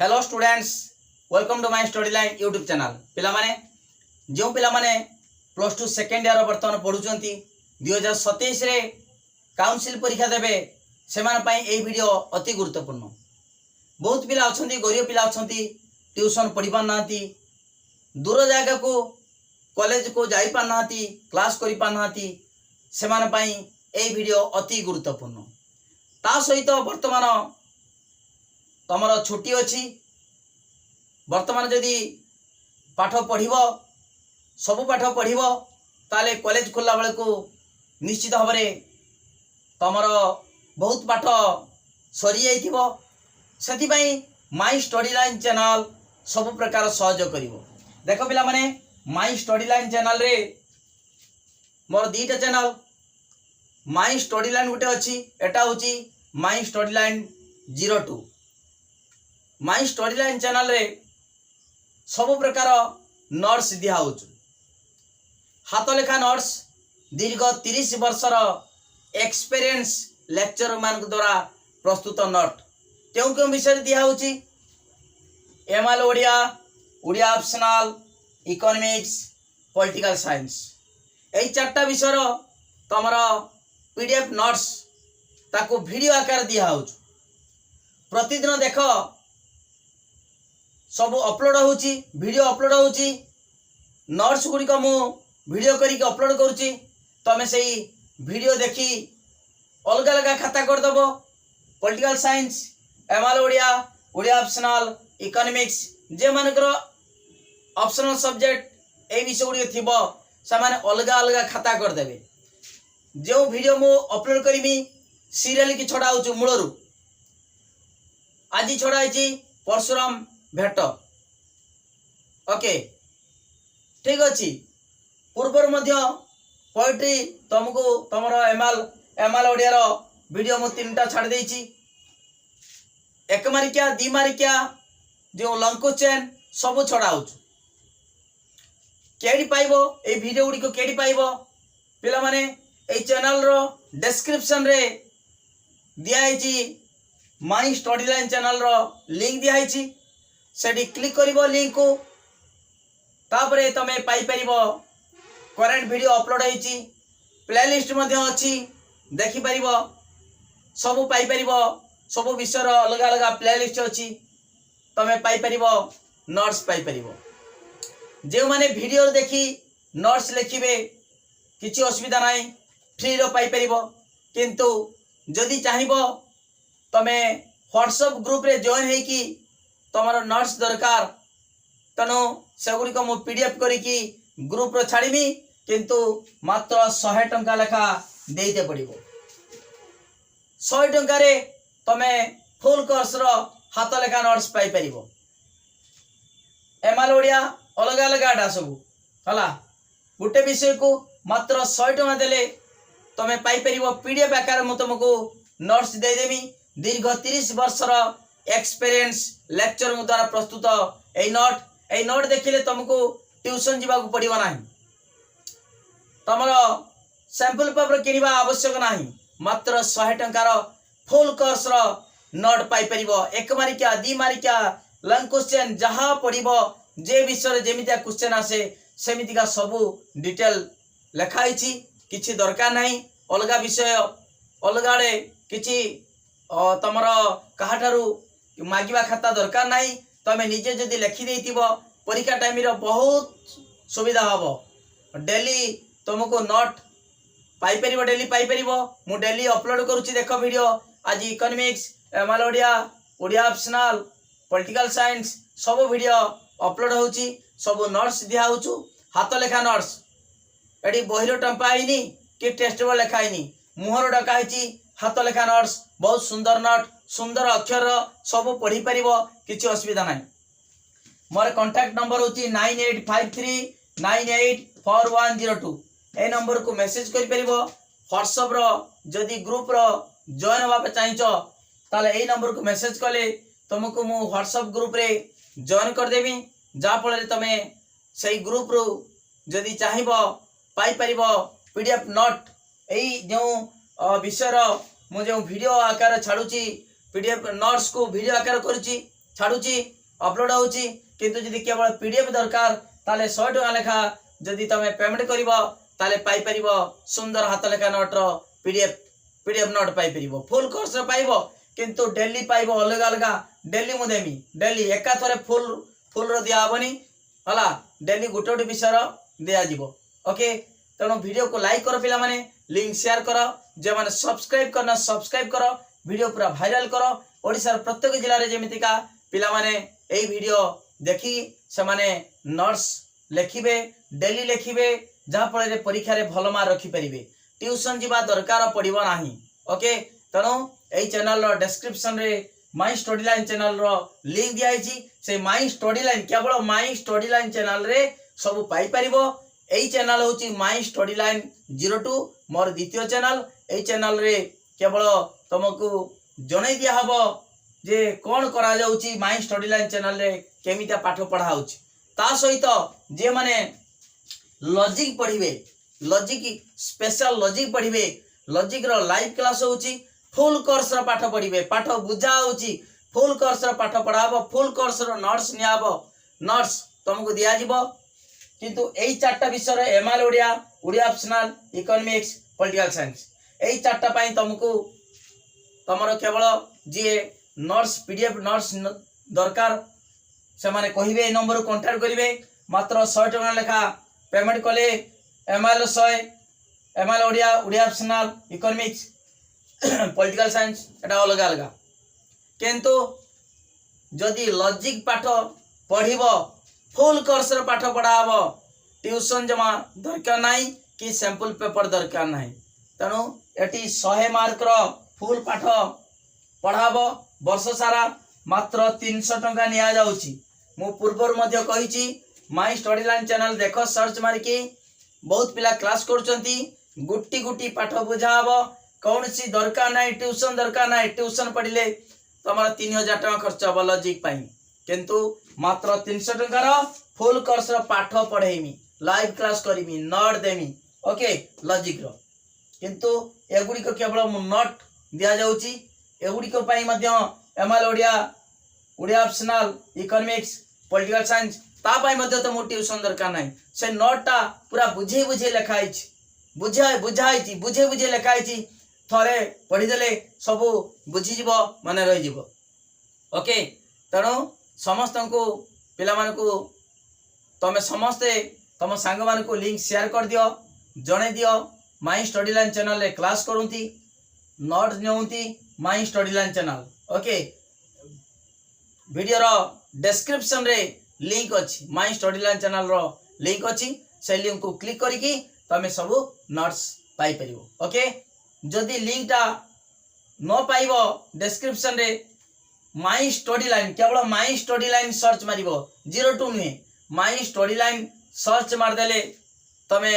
Hello students, welcome to my study line YouTube channel. पिला माने जो पिला माने प्लस टू सेकेंड ईयर बर्तमान पढ़ुचंती 2027 रे काउंसिल परीक्षा देबे सेमान पई एई वीडियो अति गुरुत्वपूर्ण। बहुत पिला अछंती, गरीब पिला अछंती, ट्यूशन पढ़ी पार नांती, दूर जगह को कॉलेज को जाई पार नांती, क्लास करि पार नांती, सेमान पई एई वीडियो अति गुरुत्वपूर्ण। ता सहित वर्तमान तमर छुट्टी अच्छी, वर्तमान जदि पाठ पढ़िब सबु पाठ पढ़िब ताले कॉलेज खोला बेले को निश्चित भाव में तमर बहुत पाठ सरी जाइथिबो। सेथिबाई माई स्टडी लाइन चैनल सब प्रकार सहयोग करिवो। देखो पिला माने माई स्टडी लाइन चैनल रे मोर दीटा चैनल माई स्टडी लाइन गुटे अच्छी, एटा होची माई स्टडी लाइन 02। माई स्टडी लाइन चैनल रे सब प्रकार नोट्स दिया होचु। हाथ लेखा नोट्स दीर्घ 30 वर्षर एक्सपीरियंस लेक्चर मान द्वारा प्रस्तुत नोट क्यों क्यों विषय दिया होची? ML Odia, Odia optional, economics, political science, एई चारटा विषय तमरा पीडीएफ नोट्स ताको वीडियो आकार दिया होचु। प्रतिदिन देखो सब अपलोड होची, वीडियो अपलोड होची, नोट्स गुड़िक मु वीडियो करिक अपलोड करूची। तमे सेई वीडियो देखी अलग अलग खाता कर दबो। Political science, ML Odia, Odia optional, economics जे मानकर ऑप्शनल सब्जेक्ट ए विषय गुड़ी थिबो से माने अलग अलग खाता कर देबे। जो वीडियो मु अपलोड करिमी सीरियल की छडा होचु मूलरू। आज छडा आइची परशुराम भेट। ओके ठीक अच्छी। पूर्वर मध्य पोएट्री तुमको तुमर एमएल ओडिया रो वीडियो मु 3टा छाड़ देइची। 1 मारिकिया 2 मारिकिया जो लंग क्वेश्चन सब छड़ा होचु। केडी पाइबो ए वीडियो गुडी को केडी पाइबो पिला माने ए चैनल रो डिस्क्रिप्शन रे दिया आइची। माई स्टडी लाइन चैनल रो लिंक दिया आइची, सेडी क्लिक करिवो लिंक को। तापरे तमे पाई परिबो करंट वीडियो अपलोड होईची, प्लेलिस्ट मध्ये अछि, देखि परिबो, सब पाई परिबो। सब विषय रो अलग अलग प्लेलिस्ट अछि, तमे पाई परिबो, नोट्स पाई परिबो। जे माने वीडियो देखि नोट्स लिखिबे किछि असुविधा नाही, फ्री रो पाई परिबो। किंतु जदि चाहिबो तमे व्हाट्सएप ग्रुप रे जॉइन हेई कि तमरो नोट्स दरकार, तनो सेगुडी को मु पीडीएफ करी कि ग्रुप रो छाड़ीमी, किंतु मात्र 100 टंका लेखा देइते पड़िबो। 100 टंका रे तमे फुल कोर्स रो हाथ लेखा नोट्स पाई परिबो। एमएल ओडिया अलग अलग आडा सब हला गुटे विषय को मात्र 100 टंका देले तमे पाई परिबो। पीडीएफ आकार मु तुमको नोट्स दे देमी। दीर्घ 30 वर्षर एक्सपीरियंस लेक्चर मु द्वारा प्रस्तुत ए नोट देखिले तुमको ट्यूशन जीवा को पड़िबो नाही। तमरो सैंपल पेपर किनिबा आवश्यक नाही। मात्र 100 टंकार फुल कोर्स रो नोट पाई परिबो। 1 मारिका 2 मारिका लंग क्वेश्चन जहा पड़िबो, जे विषय जेमितिया क्वेश्चन आसे सेमितिका सबु डिटेल लेखाइची। किछि दरकार नाही अलगा विषय अलगाडे किछि तमरो काहाठारू मागिबा खाता दरकार नाही। तमे निजे जदि लिखि देइतिबो परीक्षा टाइम रो बहुत सुविधा हबो। डेली तुमको नोट पाई परिबो, डेली पाई परिबो। मु डेली अपलोड करूची। देखो वीडियो आज economics, ML Odia, Odia optional, political science सब वीडियो अपलोड होची। सब नोट्स दिया होचु, हाथ लेखा नोट्स। एडी बहिरो टंपा आइनी कि टेस्ट बुक लेखा आइनी, मुहर डका आइची। हाथ लेखा नोट्स बहुत सुंदर नोट, सुंदर अक्षर सब पढ़ी परिबो, किछि असुविधा नाही। मोर कांटेक्ट नंबर होची 9853984102। ए नंबर को मेसेज करि परिबो। व्हाट्सएप रो जदि ग्रुप रो जॉइन होबा पे चाहिचो ताले ए नंबर को मेसेज कले तुमको मु व्हाट्सएप ग्रुप रे जॉइन कर देबी। जा फळे तमे सेही ग्रुप रो जदि चाहिबो पाई परिबो पीडीएफ नोट। एई जो विषय रो मु जो वीडियो आकार छाडुची पीडीएफ नोट्स को वीडियो आकार करूची, छाड़ुची अपलोड होची किंतु जदि केवल पीडीएफ दरकार ताले 100 टका लेखा जदि तमे पेमेंट करिवो ताले पाई परिवो सुंदर हाथ लेखा नोट रो पीडीएफ नोट पाई परिवो फुल कोर्स रो पाइबो किंतु डेली पाइबो अलग अलग डेली मु देमी डेली एका थरे फुल रो दिया हबनी हला डेली गोटे गोटे विषय रो दिया जीवो ओके तेणु वीडियो को लाइक करो पिला माने लिंक शेयर करो जे माने सब्सक्राइब करना सब्सक्राइब करो वीडियो पूरा वायरल करो ओडिसा रो प्रत्येक जिल्ला रे जेमितिका पिला माने एई वीडियो देखि से माने नोट्स लेखिबे डेली लेखिबे जहा फल रे परीक्षा रे भलो मार्क रखि परिबे ट्यूशन जीवा दरकार पड़िबो नाही ओके तेणु एई चैनल रो डिस्क्रिप्शन रे माई स्टडी लाइन चैनल रो लिंक दिया छी से माई स्टडी लाइन केवल माई स्टडी लाइन चैनल रे सब पाई परिबो एई चैनल होची माई स्टडी लाइन 02 मोर द्वितीय चैनल एई चैनल रे केवल तुमको जणै दिया हबो जे कोन करा जाउची माई स्टडी लाइन चैनल रे केमिता पाठ पढ़ा होची ता सहित जे माने लॉजिक पढ़िबे लॉजिक स्पेशल लॉजिक पढ़िबे लॉजिक रो लाइव क्लास होची फुल कोर्स रो पाठ पढ़िबे पाठ बुझा होची फुल कोर्स रो पाठ पढ़ाबो फुल कोर्स रो नोट्स नियाबो नोट्स तुमको दिया जीवो किंतु एई चारटा विषय रे ML Odia Odia optional economics political science एई चारटा पई तुमको तमरो केवल जे नोट्स पीडीएफ नोट्स दरकार से माने कहिबे ए नंबर कांटेक्ट करिवे मात्र 100 टका लेखा पेमेंट कले ML 100 ML Odia Odia optional economics political science एटा अलग अलग किंतु जदि लॉजिक पाठ पढ़िबो फुल कोर्स रो पाठ पढ़ाबो ट्यूशन जमा दरकार नाही कि सैंपल पेपर दरकार नाही तणु एटी 100 मार्क रो फुल पाठ पढ़ाबो वर्ष सारा मात्र 300 टका निया जाउची मु पूर्वर मध्य कहिची माई स्टडी लाइन चैनल देखो सर्च मारिकी बहुत पिला क्लास करूचंती गुट्टी गुट्टी पाठ बुझाबो कौनसी दरकार नाही ट्यूशन दरकार नाही ट्यूशन पढ़िले तमरा 3000 टका खर्च हबो लॉजिक पाई किंतु मात्र 300 टका रो फुल कोर्स रो पाठ पढ़ेमी लाइव क्लास करिमी नोट देमी ओके लॉजिक रो किंतु एगुडी को केवल नोट दिया जाउची एगुडी को पाई मध्य ML Odia Odia optional economics political science ता पाई मध्य तो मो ट्यूशन दरकार नाही से नोटटा पूरा बुझे बुझे लिखाई छी बुझे लिखाई छी थरे पढ़ी देले सब बुझी जीवो माने रहि जीवो ओके तेणु समस्त को पिला मान को तमे समस्ते तम सांग मान को लिंक शेयर कर दियो जणे दियो माई स्टडी लाइन चैनल रे क्लास करूंती नोट नेउंती my study line channel okay video रो डिस्क्रिप्शन रे लिंक अछि माई स्टडी लाइन चैनल रो लिंक अछि से लिंक को क्लिक करिकी तमे सब नोट्स पाई परिबो ओके जदि लिंक टा न पाइबो डिस्क्रिप्शन रे माई स्टडी लाइन केवल माई स्टडी लाइन सर्च मारिबो 02 नुहे माई स्टडी लाइन सर्च मार देले तमे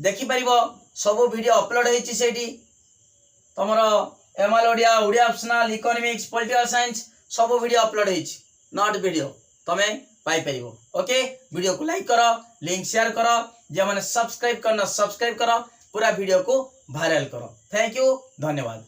देखि परिबो सब वीडियो अपलोड होईची सेठी तमरो ML Odia Odia optional economics political science सब वीडियो अपलोड होईची नॉट वीडियो तमे पाई परिबो ओके वीडियो को लाइक करो लिंक शेयर करो जे माने सब्सक्राइब करना सब्सक्राइब करो पूरा वीडियो को वायरल करो थैंक यू धन्यवाद।